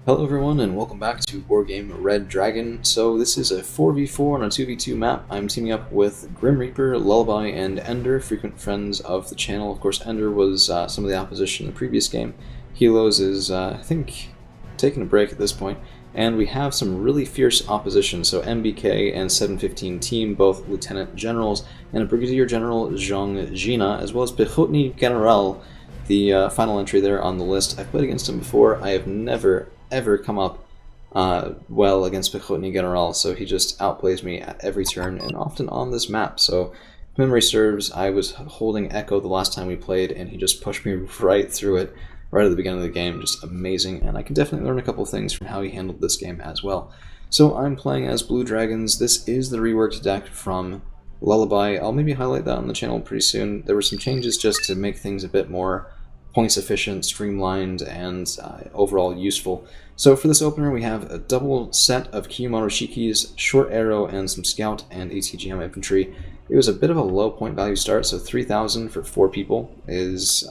Hello everyone and welcome back to Wargame Red Dragon. So this is a 4v4 on a 2v2 map. I'm teaming up with Grim Reaper, Lullaby, and Ender, frequent friends of the channel. Of course, Ender was some of the opposition in the previous game. Helos is, I think, taking a break at this point. And we have some really fierce opposition, so MBK and 715 team, both Lieutenant Generals, and a Brigadier General Zhang Jina, as well as Pechotny General, the final entry there on the list. I've played against him before. I have never ever come up well against Pechotny General, so he just outplays me at every turn and often on this map. So if memory serves, I was holding Echo the last time we played and he just pushed me right through it right at the beginning of the game. Just amazing, and I can definitely learn a couple of things from how he handled this game as well. So I'm playing as Blue Dragons. This is the reworked deck from Lullaby. I'll maybe highlight that on the channel pretty soon. There were some changes just to make things a bit more points efficient, streamlined, and overall useful. So for this opener, we have a double set of Kiyomaro Shikis, short arrow, and some scout and ATGM infantry. It was a bit of a low point value start, so 3,000 for 4 people is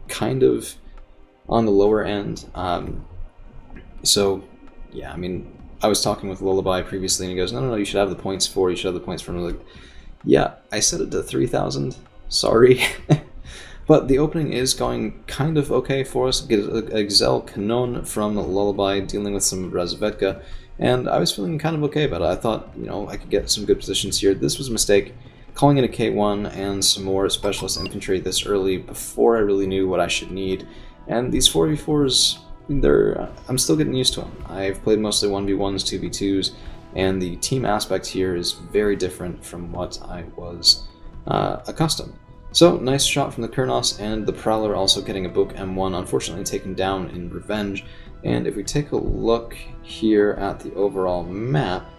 kind of on the lower end. So yeah, I mean, I was talking with Lullaby previously, and he goes, no, you should have the points for, you should have the points for. And I was like, yeah, I set it to 3,000, sorry. But the opening is going kind of okay for us. Get a Exel Canon from Lullaby dealing with some Razvedka, and I was feeling kind of okay about it. I thought, I could get some good positions here. This was a mistake, calling in a K1 and some more specialist infantry this early before I really knew what I should need. And these 4v4s, I'm still getting used to them. I've played mostly 1v1s, 2v2s, and the team aspect here is very different from what I was accustomed. So, nice shot from the Kurnos, and the Prowler also getting a Book M1, unfortunately taken down in revenge. And if we take a look here at the overall map,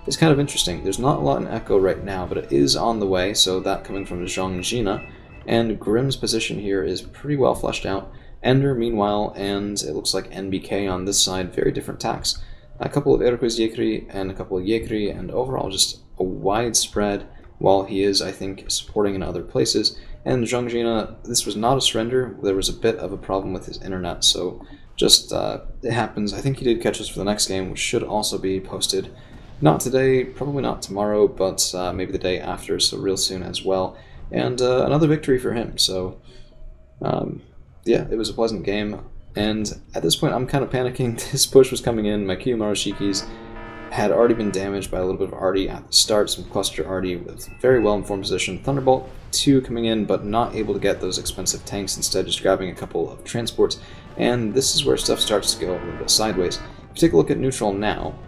it's kind of interesting. There's not a lot in Echo right now, but it is on the way, so that coming from Zhang Jina. And Grim's position here is pretty well fleshed out. Ender, meanwhile, and it looks like NBK on this side, very different attacks. A couple of Erquis Yekri and a couple of Yekri, and overall just a wide spread, while he is, I think, supporting in other places. And Zhang Jina, this was not a surrender. There was a bit of a problem with his internet, so just it happens. I think he did catch us for the next game, which should also be posted. Not today, probably not tomorrow, but maybe the day after, so real soon as well. And another victory for him, so yeah, it was a pleasant game. And at this point, I'm kind of panicking. This push was coming in. My Kiyomaro Shikis had already been damaged by a little bit of arty at the start, some cluster arty with very well-informed position. Thunderbolt 2 coming in, but not able to get those expensive tanks, instead just grabbing a couple of transports. And this is where stuff starts to go a little bit sideways. If you take a look at neutral now,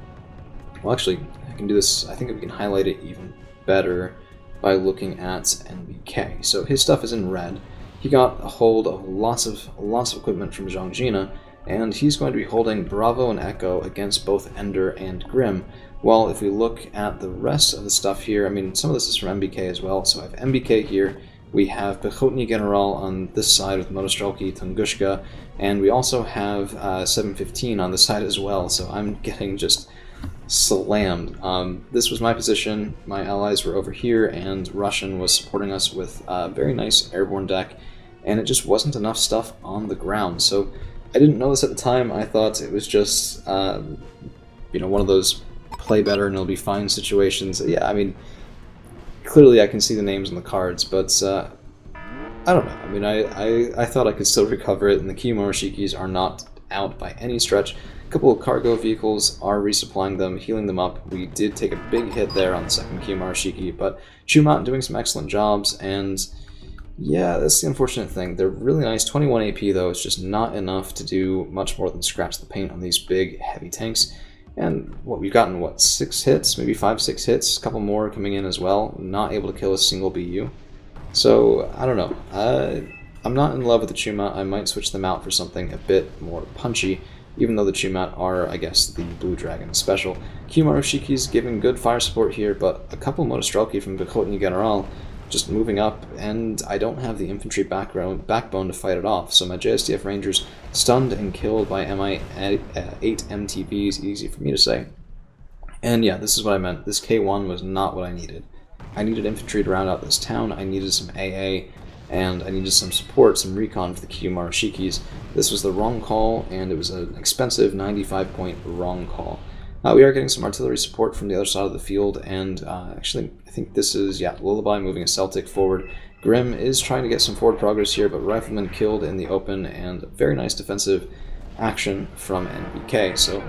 well, actually, I can do this. I think we can highlight it even better by looking at NBK. So his stuff is in red. He got a hold of lots of equipment from Zhang Jina, and he's going to be holding Bravo and Echo against both Ender and Grim. While if we look at the rest of the stuff here, I mean, some of this is from MBK as well. So I have MBK here, we have Pechotny General on this side with Motostrelki, Tungushka, and we also have 715 on this side as well, so I'm getting just slammed. This was my position, my allies were over here, and Russian was supporting us with a very nice airborne deck, and it just wasn't enough stuff on the ground. So I didn't know this at the time. I thought it was just, one of those play better and it'll be fine situations. Yeah, I mean, clearly I can see the names on the cards, but I don't know. I mean, I thought I could still recover it, and the Kiyomaro Shikis are not out by any stretch. A couple of cargo vehicles are resupplying them, healing them up. We did take a big hit there on the second Kiyomaro Shiki, but Chumat doing some excellent jobs, and yeah, that's the unfortunate thing. They're really nice. 21 AP, though, it's just not enough to do much more than scratch the paint on these big, heavy tanks. And we've gotten, 6 hits? Maybe 5-6 hits? A couple more coming in as well. Not able to kill a single BU. So, I don't know. I'm not in love with the Chumat. I might switch them out for something a bit more punchy, even though the Chumat are, I guess, the Blue Dragon special. Kiyomaro Shiki's giving good fire support here, but a couple Motostrelki from Pechotny General just moving up, and I don't have the infantry backbone to fight it off, so my JSDF Rangers stunned and killed by MI-8 MTVs, easy for me to say. And yeah, this is what I meant. This K1 was not what I needed. I needed infantry to round out this town, I needed some AA, and I needed some support, some recon for the Kiyomaro Shikis. This was the wrong call, and it was an expensive 95-point wrong call. We are getting some artillery support from the other side of the field, and actually, I think this is, yeah, Lullaby moving a Celtic forward. Grim is trying to get some forward progress here, but Rifleman killed in the open, and very nice defensive action from NBK. So,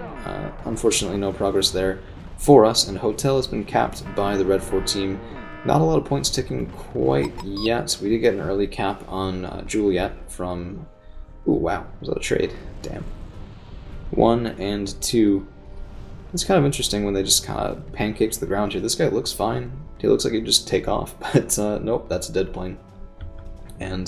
unfortunately, no progress there for us, and Hotel has been capped by the Red 4 team. Not a lot of points ticking quite yet. We did get an early cap on Juliet from... Ooh, wow, was that a trade? Damn. 1 and 2. It's kind of interesting when they just kind of pancake to the ground here. This guy looks fine. He looks like he'd just take off, but nope, that's a dead plane. And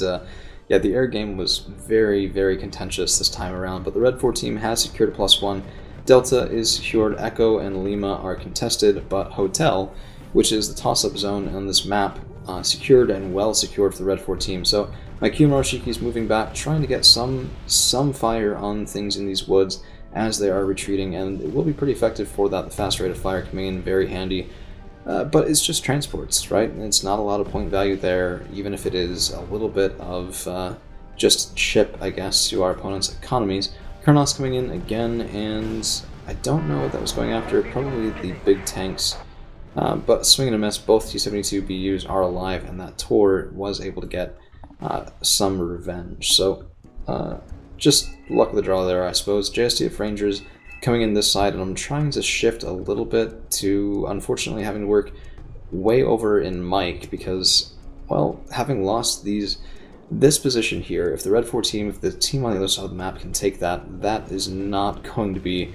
yeah, the air game was very, very contentious this time around, but the Red 4 team has secured a +1. Delta is secured, Echo and Lima are contested, but Hotel, which is the toss-up zone on this map, secured and well secured for the Red 4 team. So my Kiyomaro Shiki is moving back, trying to get some fire on things in these woods as they are retreating, and it will be pretty effective for that. The fast rate of fire coming in very handy. But it's just transports, right? It's not a lot of point value there, even if it is a little bit of just chip, I guess, to our opponent's economies. Kurnos coming in again, and I don't know what that was going after. Probably the big tanks. But swing and a miss, both T-72 BUs are alive, and that Tor was able to get some revenge. So, just luck of the draw there, I suppose. JSTF Rangers coming in this side, and I'm trying to shift a little bit to, unfortunately, having to work way over in Mike, because, well, having lost this position here, if the Red 4 team, if the team on the other side of the map can take that, that is not going to be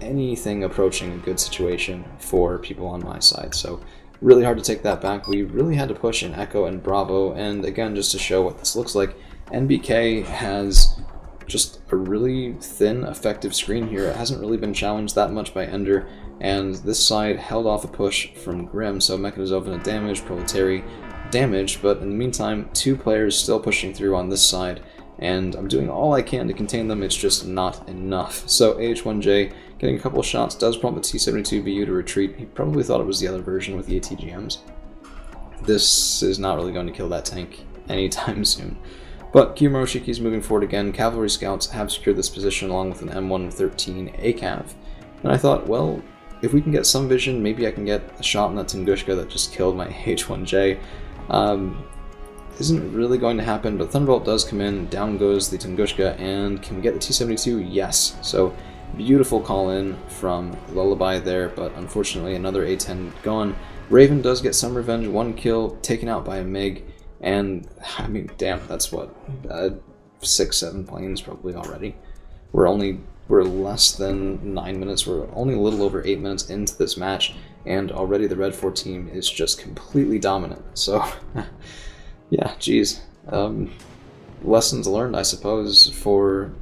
anything approaching a good situation for people on my side. So really hard to take that back. We really had to push in Echo and Bravo, and again, just to show what this looks like, NBK has just a really thin, effective screen here. It hasn't really been challenged that much by Ender, and this side held off a push from Grim, so Mechanizovina damaged, Proletary damaged, but in the meantime, 2 players still pushing through on this side, and I'm doing all I can to contain them. It's just not enough. So AH1J getting a couple of shots does prompt the T-72 BU to retreat. He probably thought it was the other version with the ATGMs. This is not really going to kill that tank anytime soon. But Kiyomaro Shiki is moving forward again. Cavalry scouts have secured this position along with an M113 ACAV. And I thought, well, if we can get some vision, maybe I can get a shot on that Tungushka that just killed my H1J. Isn't really going to happen, but Thunderbolt does come in, down goes the Tungushka, and can we get the T-72? Yes. So, beautiful call in from Lullaby there, but unfortunately another A-10 gone. Raven does get some revenge, 1 kill, taken out by a MiG, and, I mean, damn, that's what, 6-7 planes probably already. We're less than 9 minutes, we're only a little over 8 minutes into this match, and already the Red 4 team is just completely dominant, so... Yeah, geez. Lessons learned, I suppose, for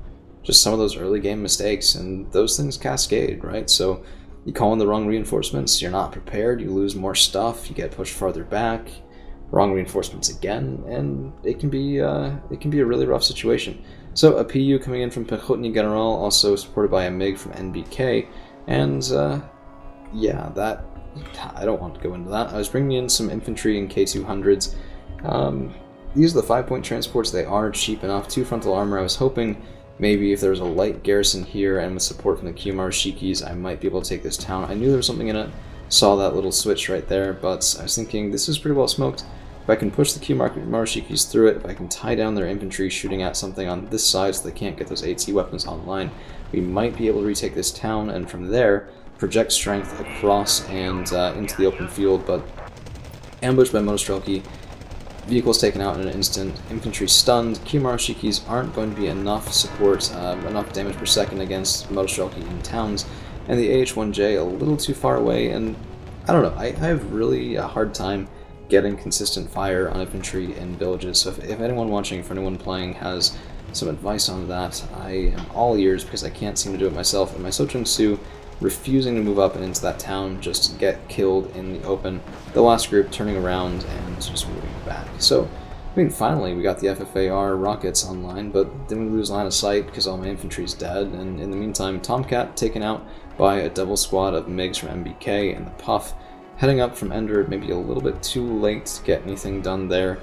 just some of those early game mistakes, and those things cascade, right? So you call in the wrong reinforcements, you're not prepared, you lose more stuff, you get pushed farther back, wrong reinforcements again, and it can be a really rough situation. So a PU coming in from Pechotny General, also supported by a MiG from NBK, and yeah, that I don't want to go into that. I was bringing in some infantry and K200s. These are the 5-point transports. They are cheap enough. 2 frontal armor. I was hoping maybe if there was a light garrison here and with support from the Kiyomaro Shikis, I might be able to take this town. I knew there was something in it. Saw that little switch right there, but I was thinking this is pretty well smoked. If I can push the Kiyomaro Shikis through it, if I can tie down their infantry shooting at something on this side so they can't get those AT weapons online, we might be able to retake this town, and from there project strength across and into the open field. But ambushed by Motostrelki, vehicles taken out in an instant, infantry stunned. Kiyomaro Shikis aren't going to be enough support, enough damage per second against Motostrelki in towns, and the AH-1J a little too far away, and I don't know, I have really a hard time getting consistent fire on infantry in villages, so if anyone watching, if anyone playing has some advice on that, I am all ears because I can't seem to do it myself, and my Sochung Su refusing to move up and into that town, just get killed in the open. The last group turning around and just moving back. So, I mean, finally we got the FFAR rockets online, but then we lose line of sight because all my infantry's dead, and in the meantime, Tomcat taken out by a double squad of MiGs from MBK, and the Puff heading up from Ender, maybe a little bit too late to get anything done there.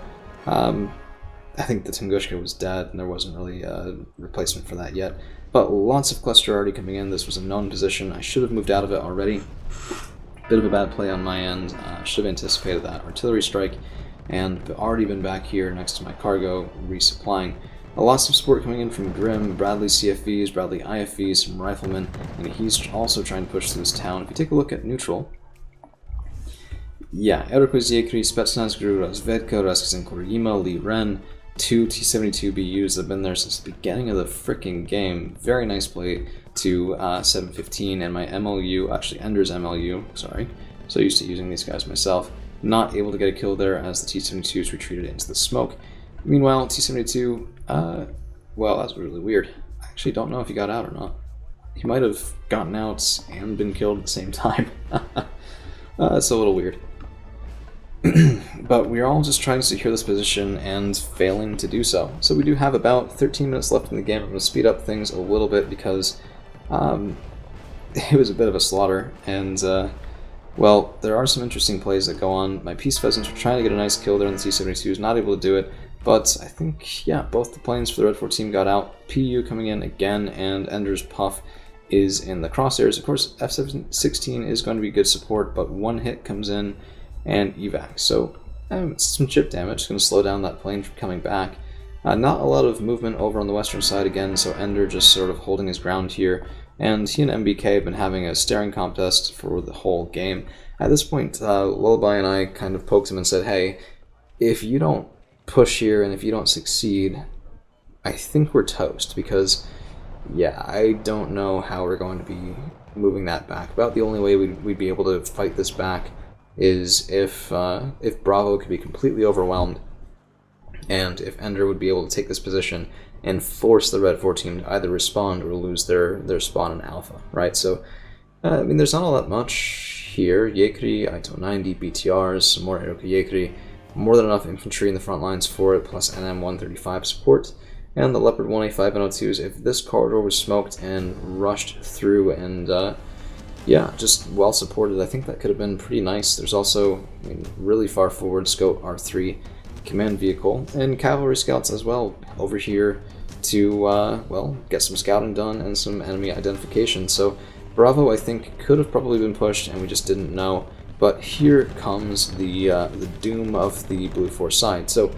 I think the Tunguska was dead, and there wasn't really a replacement for that yet. But lots of cluster already coming in. This was a known position. I should have moved out of it already. Bit of a bad play on my end. Should have anticipated that artillery strike, and already been back here next to my cargo, resupplying. Lots of support coming in from Grim, Bradley CFVs, Bradley IFVs, some riflemen, and he's also trying to push through this town. If you take a look at neutral, yeah, Eurokozjekri, Spetsnaz Gru, Razvedka, Raskazenkorima, Lee Ren, 2 T-72 BUs that have been there since the beginning of the frickin' game. Very nice play to 715, and my MLU, actually Ender's MLU, sorry, so used to using these guys myself, not able to get a kill there as the T-72s retreated into the smoke. Meanwhile, T-72, well, that's really weird. I actually don't know if he got out or not. He might have gotten out and been killed at the same time. That's a little weird. But we're all just trying to secure this position and failing to do so. So we do have about 13 minutes left in the game. I'm going to speed up things a little bit because it was a bit of a slaughter, and well, there are some interesting plays that go on. My Peace Pheasants were trying to get a nice kill there on the T-72s, not able to do it, but I think, yeah, both the planes for the Red 4 team got out. PU coming in again, and Ender's Puff is in the crosshairs. Of course, F-16 is going to be good support, but one hit comes in and evac. So some chip damage, going to slow down that plane from coming back. Not a lot of movement over on the western side again, so Ender just sort of holding his ground here. And he and MBK have been having a staring contest for the whole game. At this point, Lullaby and I kind of poked him and said, hey, if you don't push here and if you don't succeed, I think we're toast, because, yeah, I don't know how we're going to be moving that back. About the only way we'd be able to fight this back is if Bravo could be completely overwhelmed, and if Ender would be able to take this position and force the Red 4 team to either respond or lose their spawn in Alpha, right? So, I mean, there's not all that much here. Yekri, Ito 90, BTRs, some more Eroka Yekri, more than enough infantry in the front lines for it, plus NM 135 support, and the Leopard 185 and 02s. If this corridor was smoked and rushed through and, yeah, just well supported, I think that could have been pretty nice. There's also, I mean, really far forward Scout R3 command vehicle, and cavalry scouts as well over here to, well, get some scouting done and some enemy identification. So Bravo, I think, could have probably been pushed, and we just didn't know. But here comes the doom of the Blue 4 side. So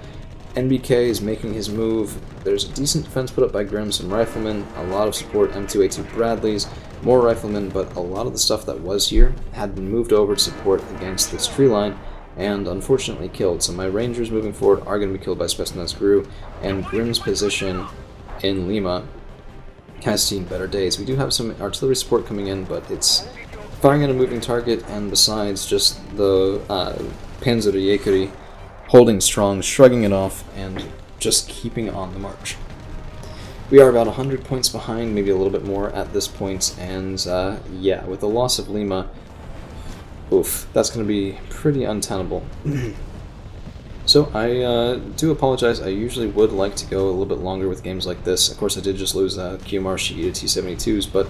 NBK is making his move. There's a decent defense put up by Grim, some riflemen, a lot of support, M2A2 Bradleys, more riflemen, but a lot of the stuff that was here had been moved over to support against this tree line, and unfortunately killed. So my Rangers moving forward are going to be killed by Spetsnaz Gru, and Grim's position in Lima has seen better days. We do have some artillery support coming in, but it's firing at a moving target, and besides, just the Panzer Yekeri holding strong, shrugging it off, and just keeping on the march. We are about 100 points behind, maybe a little bit more at this point, and yeah, with the loss of Lima, oof, that's going to be pretty untenable. So I do apologize. I usually would like to go a little bit longer with games like this. Of course, I did just lose QMR Shiita T-72s, but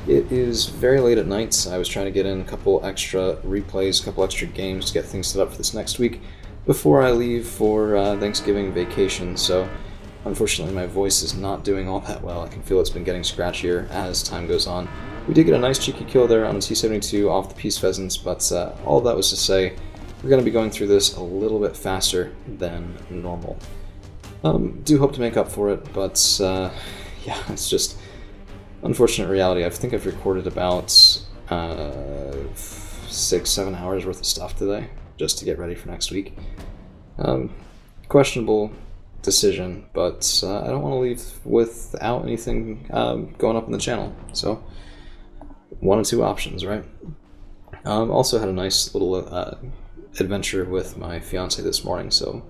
it is very late at night. I was trying to get in a couple extra replays, a couple extra games to get things set up for this next week before I leave for Thanksgiving vacation, so unfortunately my voice is not doing all that well. I can feel it's been getting scratchier as time goes on. We did get a nice cheeky kill there on the T-72 off the Peace Pheasants, but all that was to say, we're going to be going through this a little bit faster than normal. Do hope to make up for it, but yeah, it's just unfortunate reality. I think I've recorded about 6-7 hours worth of stuff today, just to get ready for next week. Questionable decision, but I don't want to leave without anything going up on the channel, so one of two options, right? Also had a nice little adventure with my fiance this morning, so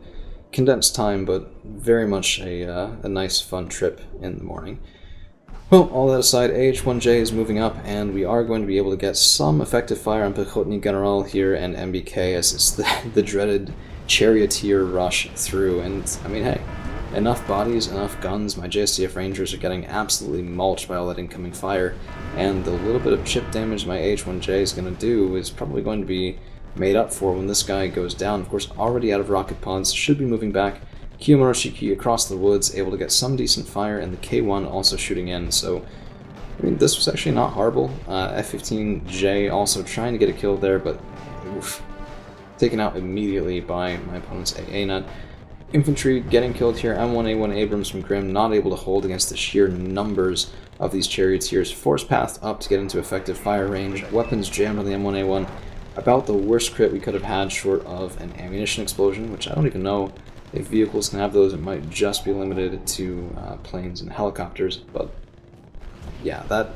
condensed time, but very much a nice fun trip in the morning. Well, all that aside, AH-1J is moving up, and we are going to be able to get some effective fire on Pechotny General here and MBK as it's the dreaded charioteer rush through. And, I mean, hey, enough bodies, enough guns. My JSDF Rangers are getting absolutely mulched by all that incoming fire, and the little bit of chip damage my AH-1J is going to do is probably going to be made up for when this guy goes down. Of course, already out of rocket pods, should be moving back. Kiyomoroshiki across the woods, able to get some decent fire, and the K1 also shooting in. So, I mean, this was actually not horrible. F-15J also trying to get a kill there, but oof, taken out immediately by my opponent's AA nut. Infantry getting killed here. M1A1 Abrams from Grim not able to hold against the sheer numbers of these charioteers. Force path up to get into effective fire range. Weapons jammed on the M1A1. About the worst crit we could have had short of an ammunition explosion, which I don't even know if vehicles can have those. It might just be limited to planes and helicopters. But yeah, that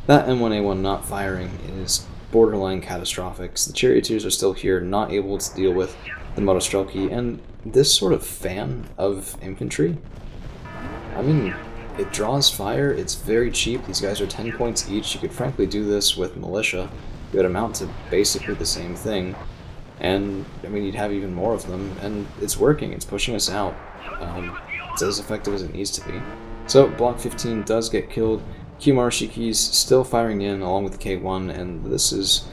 M1A1 not firing is borderline catastrophic. So the charioteers are still here, not able to deal with the Motostrelki, and this sort of fan of infantry, I mean, it draws fire, it's very cheap, these guys are 10 points each. You could frankly do this with militia. It would amount to basically the same thing, and I mean, you'd have even more of them, and it's working, it's pushing us out. It's as effective as it needs to be. So, Block 15 does get killed. Kiyomoroshiki's still firing in along with the K1, and this is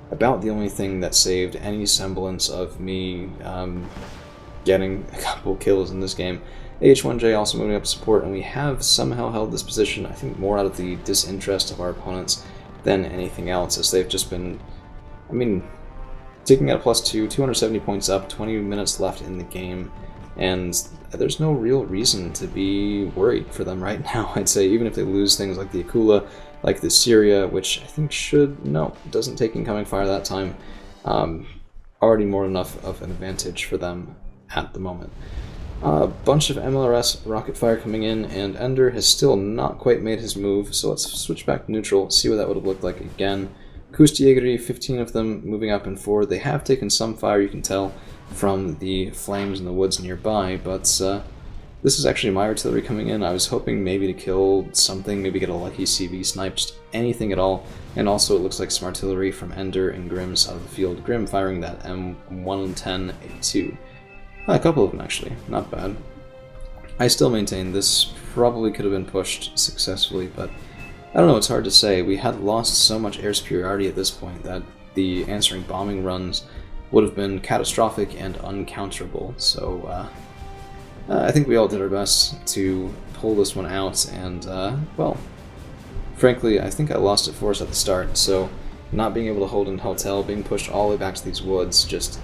about the only thing that saved any semblance of me getting a couple kills in this game. AH-1J also moving up support, and we have somehow held this position, I think, more out of the disinterest of our opponents than anything else, as they've just been, I mean, taking out a +2, 270 points up, 20 minutes left in the game, and there's no real reason to be worried for them right now, I'd say, even if they lose things like the Akula, like the Syria, which I think doesn't take incoming fire that time. Already more than enough of an advantage for them at the moment. A bunch of MLRS rocket fire coming in, and Ender has still not quite made his move, so let's switch back to neutral, see what that would have looked like again. Kustjägeri, 15 of them moving up and forward. They have taken some fire, you can tell, from the flames in the woods nearby, but this is actually my artillery coming in. I was hoping maybe to kill something, maybe get a lucky CV snipe, just anything at all. And also it looks like some artillery from Ender and Grimm's out of the field. Grimm firing that M110A2. A couple of them actually, not bad. I still maintain this probably could have been pushed successfully, but I don't know, it's hard to say. We had lost so much air superiority at this point that the answering bombing runs would have been catastrophic and uncounterable, so I think we all did our best to pull this one out, and, well, frankly, I think I lost it for us at the start, so not being able to hold in hotel, being pushed all the way back to these woods, just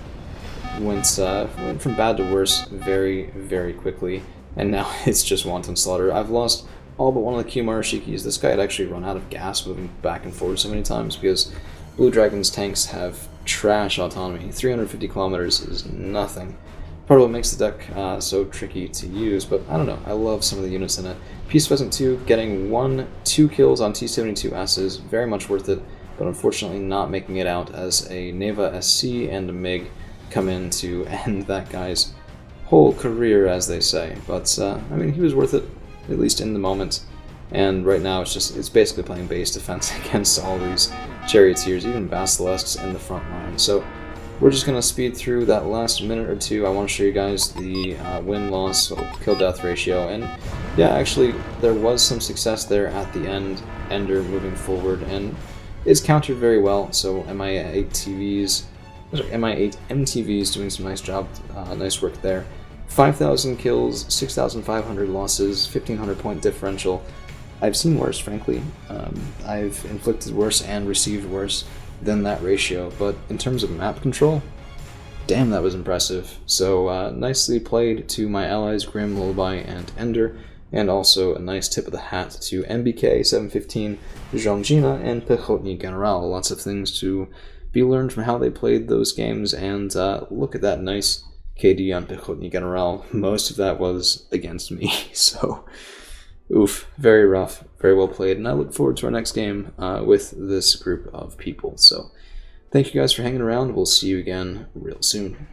went from bad to worse very, very quickly, and now it's just wanton slaughter. I've lost all but one of the Kiyomoroshikis. This guy had actually run out of gas moving back and forth so many times because Blue Dragon's tanks have trash autonomy. 350 kilometers is nothing. Part of what makes the deck so tricky to use, but I don't know, I love some of the units in it. Peace Pheasant 2 getting 2 kills on T-72Ss, very much worth it, but unfortunately not making it out as a Neva SC and a MiG come in to end that guy's whole career, as they say. But, I mean, he was worth it, at least in the moment. And right now it's basically playing base defense against all these charioteers, even basilisks in the front line. So we're just going to speed through that last minute or two. I want to show you guys the win-loss, so kill-death ratio. And yeah, actually, there was some success there at the end, Ender moving forward, and it's countered very well. So MI8 MTVs doing some nice job, nice work there. 5,000 kills, 6,500 losses, 1,500 point differential. I've seen worse, frankly. I've inflicted worse and received worse than that ratio, but in terms of map control, damn, that was impressive. So nicely played to my allies Grim, Lullaby, and Ender, and also a nice tip of the hat to MBK, 715, Zhongjina, and Pechotny General. Lots of things to be learned from how they played those games, and look at that nice KD on Pechotny General. Most of that was against me, so oof, very rough, very well played, and I look forward to our next game with this group of people. So thank you guys for hanging around. We'll see you again real soon.